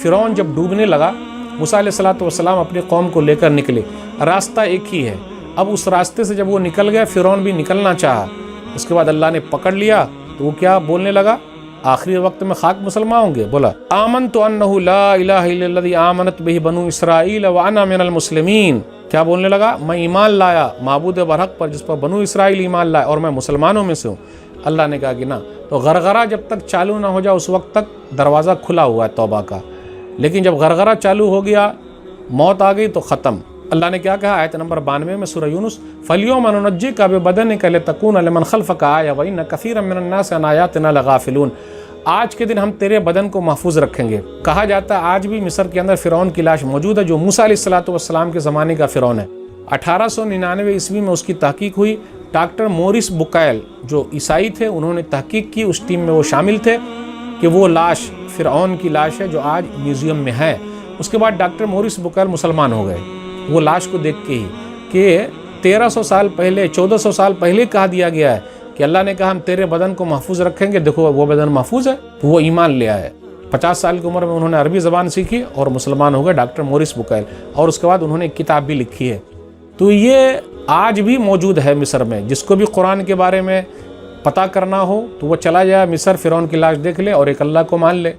فرعون جب ڈوبنے لگا، موسیٰ علیہ السلام اپنی قوم کو لے کر نکلے، راستہ ایک ہی ہے، اب اس راستے سے جب وہ نکل گیا، فرعون بھی نکلنا چاہا، اس کے بعد اللہ نے پکڑ لیا تو وہ کیا بولنے لگا؟ آخری وقت میں خاک مسلمان ہوں گے، بولا آمنت انہ لا الہ الا الذی آمنت بہ بنو اسرائیل وانا من المسلمین، کیا بولنے لگا؟ میں ایمان لایا معبود برحق پر جس پر بنو اسرائیل ایمان لائے اور میں مسلمانوں میں سے ہوں۔ اللہ نے کہا کہ نہ، تو غرغرہ جب تک چالو نہ ہو جائے اس وقت تک دروازہ کھلا ہوا ہے توبہ کا، لیکن جب غرغرہ چالو ہو گیا، موت آ گئی تو ختم۔ اللہ نے کیا کہا آیت نمبر 92 میں سورہ یونس، فَالْيَوْمَ نُنَجِّيكَ بِبَدَنِكَ لِتَكُونَ لِمَنْ خَلْفَكَ آیَةً وَإِنَّ كَثِيرًا مِّنَ النَّاسِ عَنْ آیَاتِنَا لَغَافِلُونَ۔ آج کے دن ہم تیرے بدن کو محفوظ رکھیں گے۔ کہا جاتا ہے آج بھی مصر کے اندر فرعون کی لاش موجود ہے، جو موسیٰ علیہ السلام کے زمانے کا فرعون ہے۔ 1899 عیسوی میں اس کی تحقیق ہوئی۔ ڈاکٹر مورس بکیل جو عیسائی تھے، انہوں نے تحقیق کی، اس ٹیم میں وہ شامل تھے کہ وہ لاش فرعون کی لاش ہے جو آج میوزیم میں ہے۔ اس کے بعد ڈاکٹر مورس بکیل مسلمان ہو گئے وہ لاش کو دیکھ کے ہی، کہ 1300 سال پہلے 1400 سال پہلے کہا دیا گیا ہے کہ اللہ نے کہا ہم تیرے بدن کو محفوظ رکھیں گے، دیکھو وہ بدن محفوظ ہے، وہ ایمان لے آئے۔ 50 سال کی عمر میں انہوں نے عربی زبان سیکھی اور مسلمان ہو گئے ڈاکٹر مورس بکیل، اور اس کے بعد انہوں نے ایک کتاب بھی لکھی ہے۔ تو یہ آج بھی موجود ہے مصر میں، جس کو بھی قرآن کے بارے میں پتہ کرنا ہو تو وہ چلا جائے مصر، فرعون کی لاش دیکھ لے اور ایک اللہ کو مان لے۔